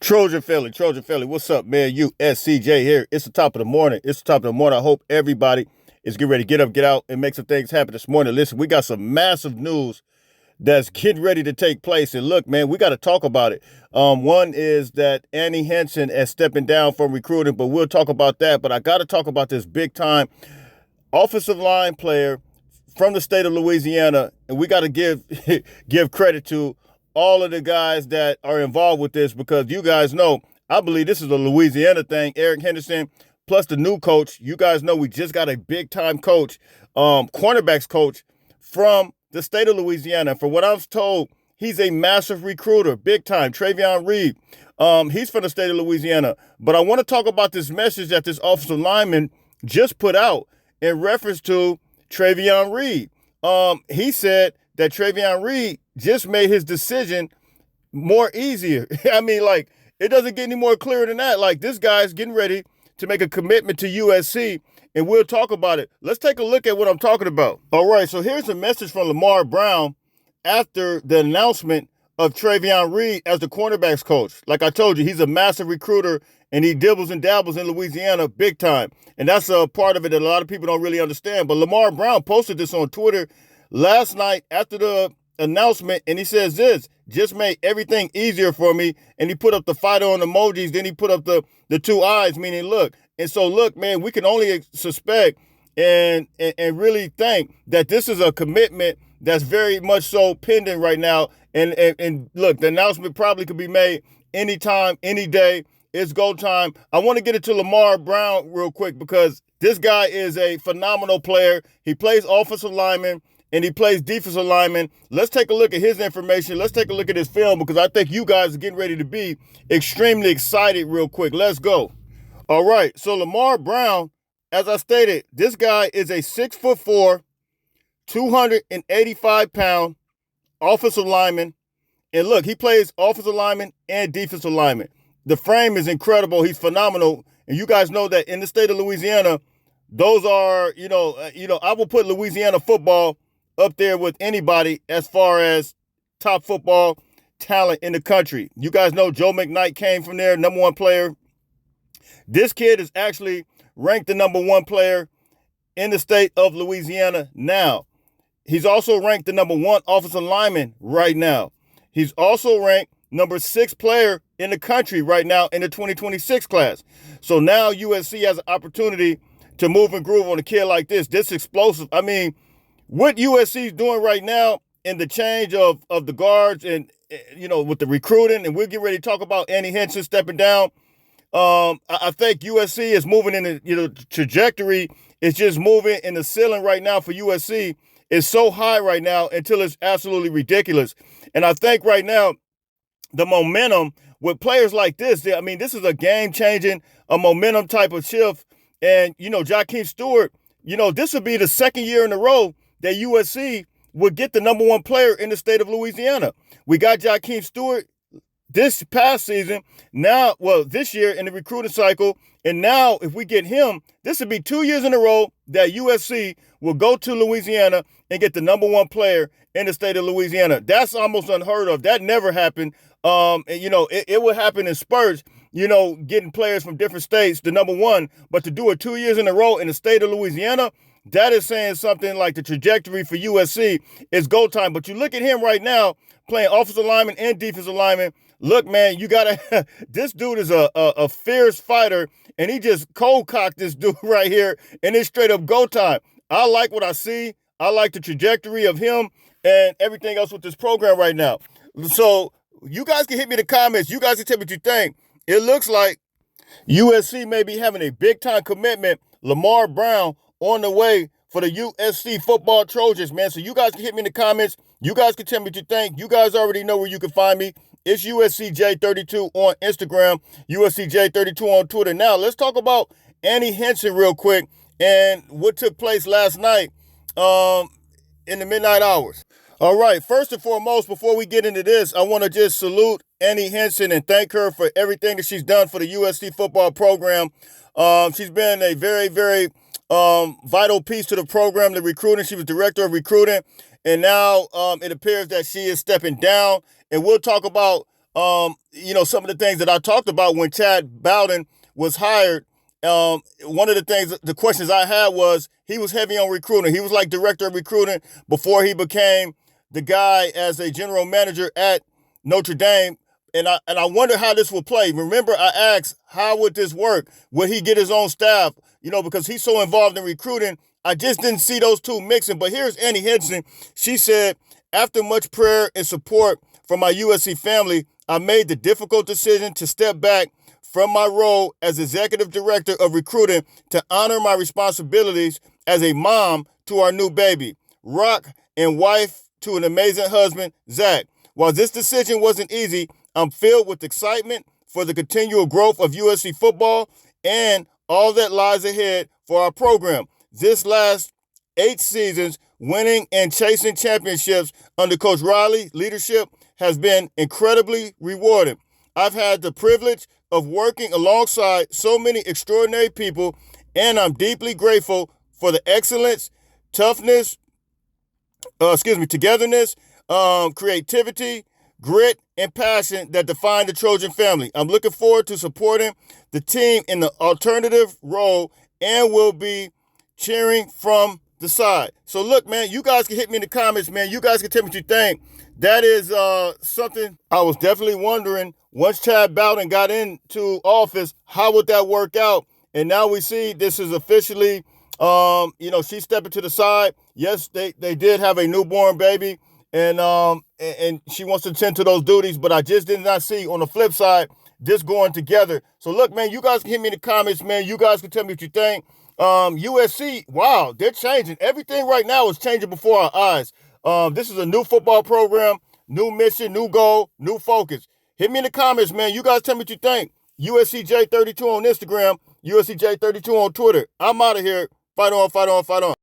Trojan Philly. What's up, man? USCJ here. It's the top of the morning. I hope everybody is getting ready to get up, get out, and make some things happen this morning. Listen, we got some massive news that's getting ready to take place. And look, man, we got to talk about it. One is that Hanson is stepping down from recruiting, but we'll talk about that. But I got to talk about this big time offensive line player from the state of Louisiana, and we got to give give credit to all of the guys that are involved with this, because you guys know, I believe this is a Louisiana thing. Eric Henderson, plus the new coach. You guys know we just got a big-time coach, cornerbacks coach from the state of Louisiana. For what I was told, he's a massive recruiter, big time. Travion Reed, he's from the state of Louisiana. But I want to talk about this message that this offensive lineman just put out in reference to Travion Reed. He said that Travion Reed just made his decision more easier. I mean, like, it doesn't get any more clear than that. Like, this guy's getting ready to make a commitment to USC, and we'll talk about it. Let's take a look at what I'm talking about. All right, so here's a message from Lamar Brown after the announcement of Travion Reed as the cornerbacks coach. Like I told you, he's a massive recruiter, and he dibbles and dabbles in Louisiana big time. And that's a part of it that a lot of people don't really understand. But Lamar Brown posted this on Twitter last night after the announcement, and he says this: just made everything easier for me. And he put up the fighter on emojis, then he put up the two eyes, meaning look. And so look, man, we can only suspect and really think that this is a commitment that's very much so pending right now. And look, the announcement probably could be made anytime, any day. It's go time. I want to get into Lamar Brown real quick, because this guy is a phenomenal player. He plays offensive lineman and he plays defensive lineman. Let's take a look at his information. Let's take a look at his film, because I think you guys are getting ready to be extremely excited real quick. Let's go. All right, so Lamar Brown, as I stated, this guy is a 6'4", 285-pound offensive lineman. And look, he plays offensive lineman and defensive lineman. The frame is incredible. He's phenomenal. And you guys know that in the state of Louisiana, those are, I will put Louisiana football up there with anybody as far as top football talent in the country. You guys know Joe McKnight came from there, number one player. This kid is actually ranked the number one player in the state of Louisiana now. He's also ranked the number one offensive lineman right now. He's also ranked number 6 player in the country right now in the 2026 class. So now USC has an opportunity to move and groove on a kid like this. This explosive. I mean, what USC is doing right now in the change of the guards and, with the recruiting, and we'll get ready to talk about Annie Henson stepping down. I think USC is moving in the trajectory. It's just moving, in the ceiling right now for USC is so high right now until it's absolutely ridiculous. And I think right now, the momentum with players like this, this is a game-changing, a momentum type of shift. And, Jakeem Stewart, this will be the second year in a row that USC would get the number one player in the state of Louisiana. We got Jakeem Stewart this past season, this year in the recruiting cycle. And now if we get him, this would be 2 years in a row that USC will go to Louisiana and get the number one player in the state of Louisiana. That's almost unheard of. That never happened. It would happen in spurts, getting players from different states, the number one. But to do it 2 years in a row in the state of Louisiana, that is saying something. Like, the trajectory for USC is go time. But you look at him right now playing offensive lineman and defensive lineman. Look, man, you got to – this dude is a fierce fighter, and he just cold-cocked this dude right here, and it's straight up go time. I like what I see. I like the trajectory of him and everything else with this program right now. So you guys can hit me in the comments. You guys can tell me what you think. It looks like USC may be having a big-time commitment. Lamar Brown on the way for the USC football Trojans, man. So you guys can hit me in the comments. You guys can tell me what you think. You guys already know where you can find me. It's USCJ32 on Instagram, USCJ32 on Twitter. Now, let's talk about Annie Henson real quick and what took place last night in the midnight hours. All right, first and foremost, before we get into this, I want to just salute Annie Henson and thank her for everything that she's done for the USC football program. She's been a very, very vital piece to the program, the recruiting. She was director of recruiting, and now it appears that she is stepping down. And we'll talk about some of the things that I talked about when Chad Bowden was hired. One of the things, the questions I had was he was heavy on recruiting. He was like director of recruiting before he became the guy as a general manager at Notre Dame. And I wonder how this will play. Remember, I asked, how would this work? Would he get his own staff? Because he's so involved in recruiting. I just didn't see those two mixing. But here's Annie Henson. She said, after much prayer and support from my USC family, I made the difficult decision to step back from my role as executive director of recruiting to honor my responsibilities as a mom to our new baby, Rock, and wife to an amazing husband, Zach. While this decision wasn't easy, I'm filled with excitement for the continual growth of USC football and all that lies ahead for our program. This last 8 seasons, winning and chasing championships under Coach Riley's leadership has been incredibly rewarding. I've had the privilege of working alongside so many extraordinary people, and I'm deeply grateful for the excellence, togetherness, creativity, grit, and passion that define the Trojan family. I'm looking forward to supporting the team in the alternative role and will be cheering from the side. So look, man, you guys can hit me in the comments, man. You guys can tell me what you think. That is something I was definitely wondering. Once Chad Bowden got into office, how would that work out? And now we see this is officially, she's stepping to the side. Yes, they did have a newborn baby, and she wants to tend to those duties, but I just did not see on the flip side this going together. So look, man, you guys can hit me in the comments, man. You guys can tell me what you think. USC, wow, they're changing. Everything right now is changing before our eyes. This is a new football program, new mission, new goal, new focus. Hit me in the comments, man. You guys tell me what you think. USCJ32 on Instagram, USCJ32 on Twitter. I'm out of here. Fight on, fight on, fight on.